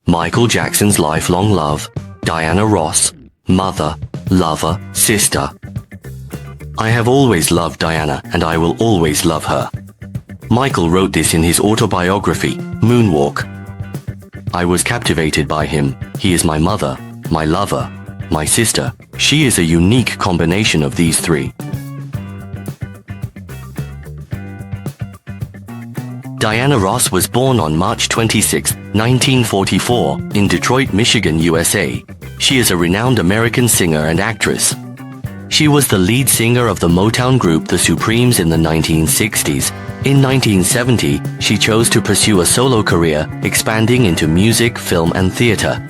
Michael Jackson's lifelong love, Diana Ross, mother, lover, sister. I have always loved Diana and I will always love her. Michael wrote this in his autobiography, Moonwalk. I was captivated by him. He is my mother, my lover, my sister. She is a unique combination of these three. Diana Ross was born on March 26, 1944, in Detroit, Michigan, USA. She is a renowned American singer and actress. She was the lead singer of the Motown group The Supremes in the 1960s. In 1970, she chose to pursue a solo career, expanding into music, film, and theater,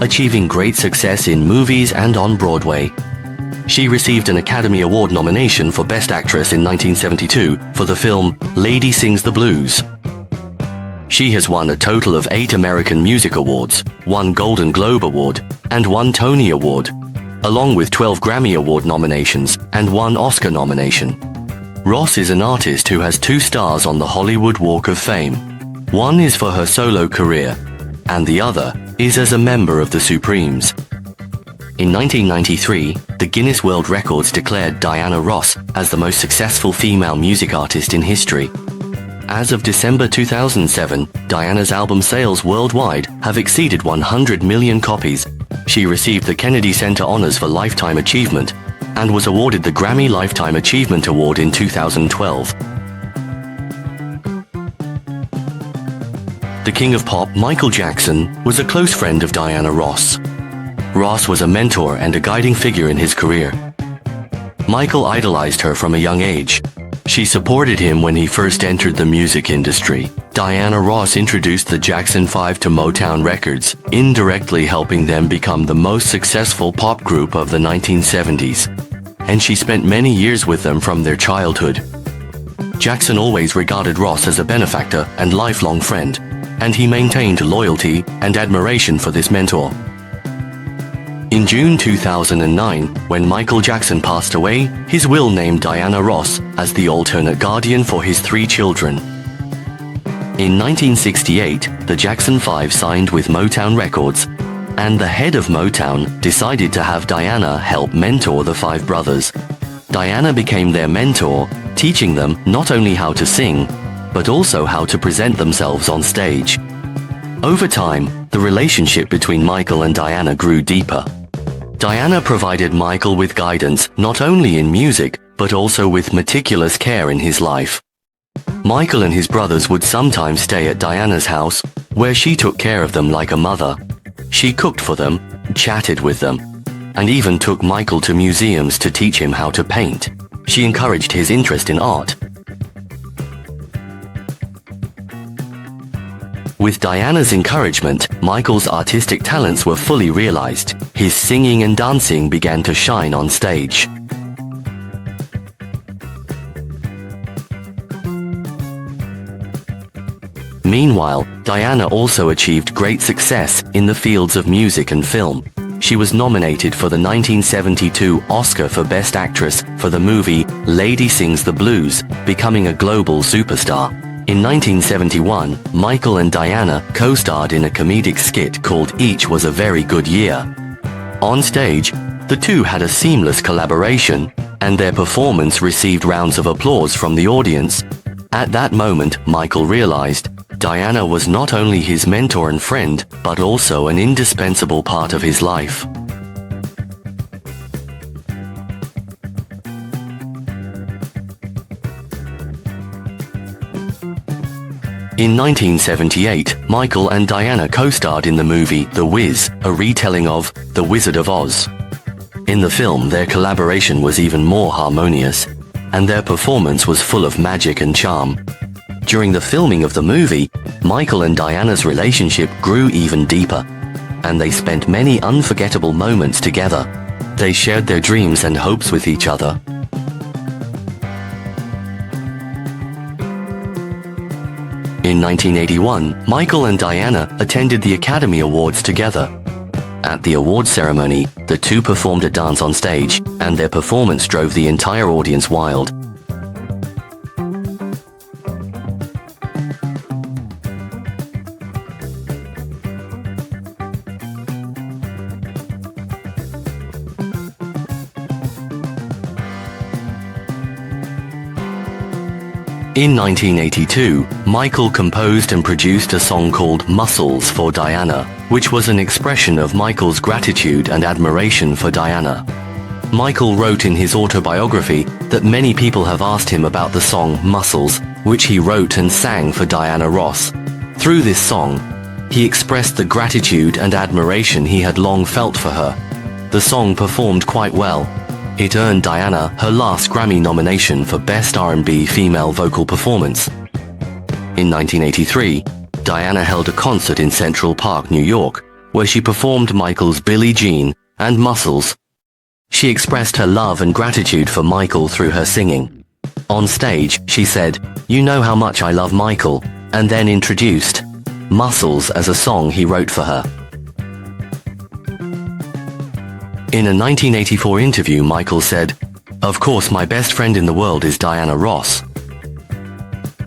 achieving great success in movies and on Broadway. She received an Academy Award nomination for Best Actress in 1972 for the film Lady Sings the Blues. She has won a total of 8 American Music Awards, 1 Golden Globe Award, and 1 Tony Award, along with 12 Grammy Award nominations and 1 Oscar nomination. Ross is an artist who has 2 stars on the Hollywood Walk of Fame. One is for her solo career, and the other is as a member of the Supremes. In 1993, the Guinness World Records declared Diana Ross as the most successful female music artist in history. As of December 2007, Diana's album sales worldwide have exceeded 100 million copies. She received the Kennedy Center Honors for Lifetime Achievement and was awarded the Grammy Lifetime Achievement Award in 2012. The King of Pop, Michael Jackson, was a close friend of Diana Ross. Ross was a mentor and a guiding figure in his career. Michael idolized her from a young age. She supported him when he first entered the music industry. Diana Ross introduced the Jackson 5 to Motown Records, indirectly helping them become the most successful pop group of the 1970s. And she spent many years with them from their childhood. Jackson always regarded Ross as a benefactor and lifelong friend, and he maintained loyalty and admiration for this mentor. In June 2009, when Michael Jackson passed away, his will named Diana Ross as the alternate guardian for his 3 children. In 1968, the Jackson 5 signed with Motown Records, and the head of Motown decided to have Diana help mentor the 5 brothers. Diana became their mentor, teaching them not only how to sing, but also how to present themselves on stage. Over time, the relationship between Michael and Diana grew deeper. Diana provided Michael with guidance not only in music, but also with meticulous care in his life. Michael and his brothers would sometimes stay at Diana's house, where she took care of them like a mother. She cooked for them, chatted with them, and even took Michael to museums to teach him how to paint. She encouraged his interest in art. With Diana's encouragement, Michael's artistic talents were fully realized. His singing and dancing began to shine on stage. Meanwhile, Diana also achieved great success in the fields of music and film. She was nominated for the 1972 Oscar for Best Actress for the movie Lady Sings the Blues, becoming a global superstar. In 1971, Michael and Diana co-starred in a comedic skit called Each Was a Very Good Year. On stage, the two had a seamless collaboration, and their performance received rounds of applause from the audience. At that moment, Michael realized Diana was not only his mentor and friend, but also an indispensable part of his life. In 1978, Michael and Diana co-starred in the movie The Wiz, a retelling of The Wizard of Oz. In the film, their collaboration was even more harmonious, and their performance was full of magic and charm. During the filming of the movie, Michael and Diana's relationship grew even deeper, and they spent many unforgettable moments together. They shared their dreams and hopes with each other. In 1981, Michael and Diana attended the Academy Awards together. At the awards ceremony, the two performed a dance on stage, and their performance drove the entire audience wild. In 1982, Michael composed and produced a song called Muscles for Diana, which was an expression of Michael's gratitude and admiration for Diana. Michael wrote in his autobiography that many people have asked him about the song Muscles, which he wrote and sang for Diana Ross. Through this song, he expressed the gratitude and admiration he had long felt for her. The song performed quite well. It earned Diana her last Grammy nomination for Best R&B Female Vocal Performance. In 1983, Diana held a concert in Central Park, New York, where she performed Michael's Billie Jean and Muscles. She expressed her love and gratitude for Michael through her singing. On stage, she said, "You know how much I love Michael," and then introduced Muscles as a song he wrote for her. In a 1984 interview, Michael said, "Of course, my best friend in the world is Diana Ross.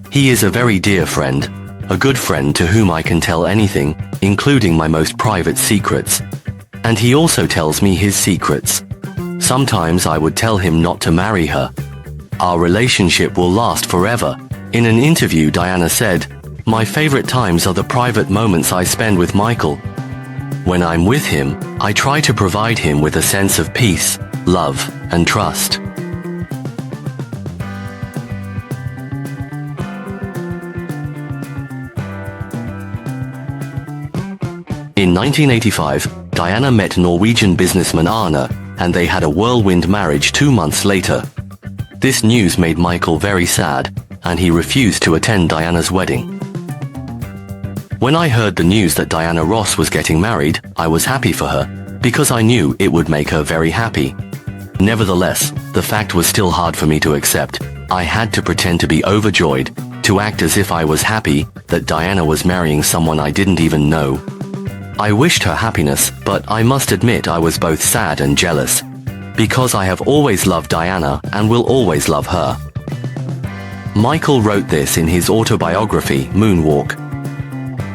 He is a very dear friend, a good friend to whom I can tell anything, including my most private secrets. And he also tells me his secrets. Sometimes I would tell him not to marry her. Our relationship will last forever." In an interview, Diana said, "My favorite times are the private moments I spend with Michael. When I'm with him, I try to provide him with a sense of peace, love, and trust." In 1985, Diana met Norwegian businessman Arne, and they had a whirlwind marriage 2 months later. This news made Michael very sad, and he refused to attend Diana's wedding. When I heard the news that Diana Ross was getting married, I was happy for her, because I knew it would make her very happy. Nevertheless, the fact was still hard for me to accept. I had to pretend to be overjoyed, to act as if I was happy that Diana was marrying someone I didn't even know. I wished her happiness, but I must admit I was both sad and jealous, because I have always loved Diana and will always love her. Michael wrote this in his autobiography, Moonwalk.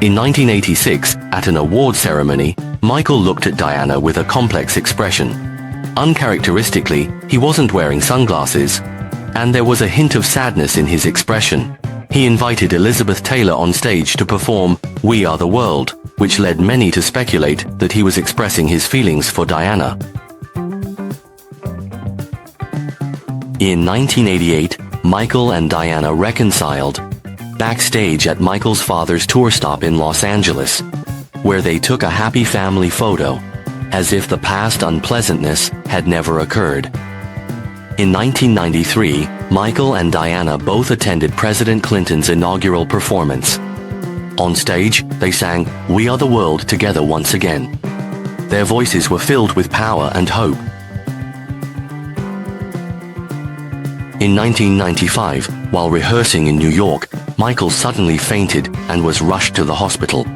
In 1986, at an award ceremony, Michael looked at Diana with a complex expression. Uncharacteristically, he wasn't wearing sunglasses, and there was a hint of sadness in his expression. He invited Elizabeth Taylor on stage to perform We Are the World, which led many to speculate that he was expressing his feelings for Diana. In 1988, Michael and Diana reconciled backstage at Michael's father's tour stop in Los Angeles, where they took a happy family photo, as if the past unpleasantness had never occurred. In 1993, Michael and Diana both attended President Clinton's inaugural performance. On stage, they sang We Are the World together once again. Their voices were filled with power and hope. In 1995, while rehearsing in New York, Michael suddenly fainted and was rushed to the hospital.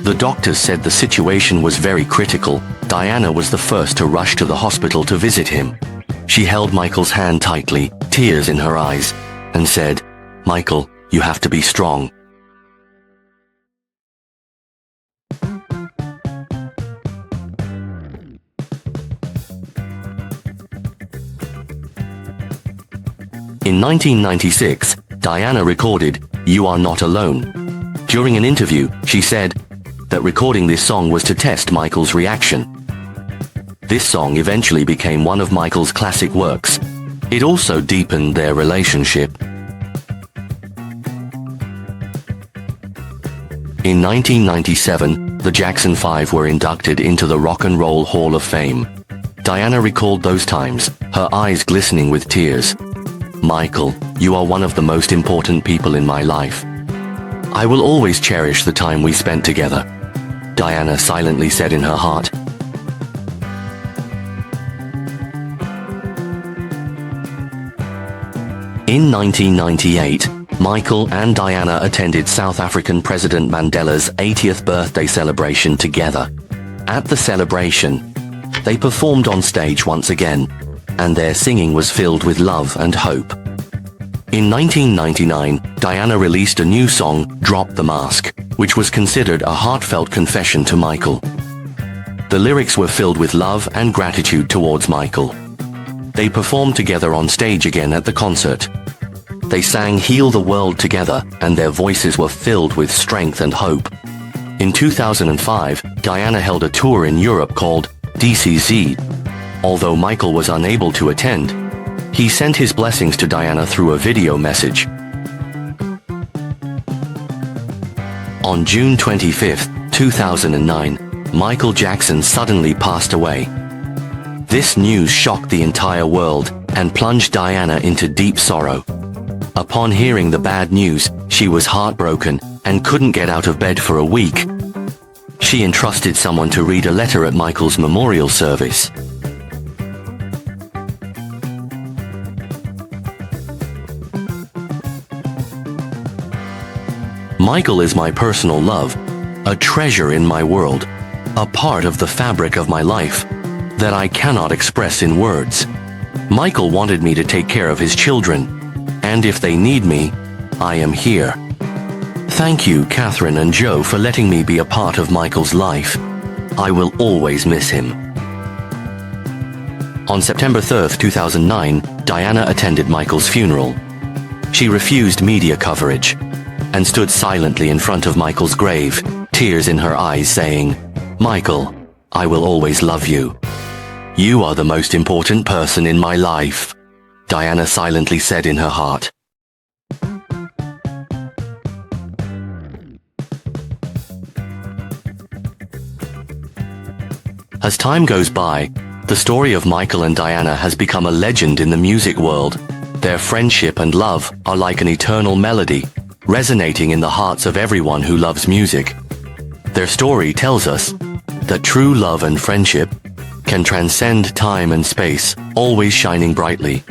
The doctors said the situation was very critical. Diana was the first to rush to the hospital to visit him. She held Michael's hand tightly, tears in her eyes, and said, "Michael, you have to be strong." In 1996, Diana recorded You Are Not Alone. During an interview, she said that recording this song was to test Michael's reaction. This song eventually became one of Michael's classic works. It also deepened their relationship. In 1997, the Jackson 5 were inducted into the Rock and Roll Hall of Fame. Diana recalled those times, her eyes glistening with tears. "Michael, you are one of the most important people in my life. I will always cherish the time we spent together," Diana silently said in her heart. In 1998, Michael and Diana attended South African President Mandela's 80th birthday celebration together. At the celebration, they performed on stage once again, and their singing was filled with love and hope. In 1999, Diana released a new song, Drop the Mask, which was considered a heartfelt confession to Michael. The lyrics were filled with love and gratitude towards Michael. They performed together on stage again at the concert. They sang Heal the World together, and their voices were filled with strength and hope. In 2005, Diana held a tour in Europe called DCZ. Although Michael was unable to attend, he sent his blessings to Diana through a video message. On June 25, 2009, Michael Jackson suddenly passed away. This news shocked the entire world and plunged Diana into deep sorrow. Upon hearing the bad news, she was heartbroken and couldn't get out of bed for a week. She entrusted someone to read a letter at Michael's memorial service. Michael is my personal love, a treasure in my world, a part of the fabric of my life that I cannot express in words. Michael wanted me to take care of his children, and if they need me, I am here. Thank you, Catherine and Joe, for letting me be a part of Michael's life. I will always miss him. On September 3, 2009, Diana attended Michael's funeral. She refused media coverage and stood silently in front of Michael's grave, tears in her eyes, saying, "Michael, I will always love you. You are the most important person in my life," Diana silently said in her heart. As time goes by, the story of Michael and Diana has become a legend in the music world. Their friendship and love are like an eternal melody, resonating in the hearts of everyone who loves music. Their story tells us that true love and friendship can transcend time and space, always shining brightly.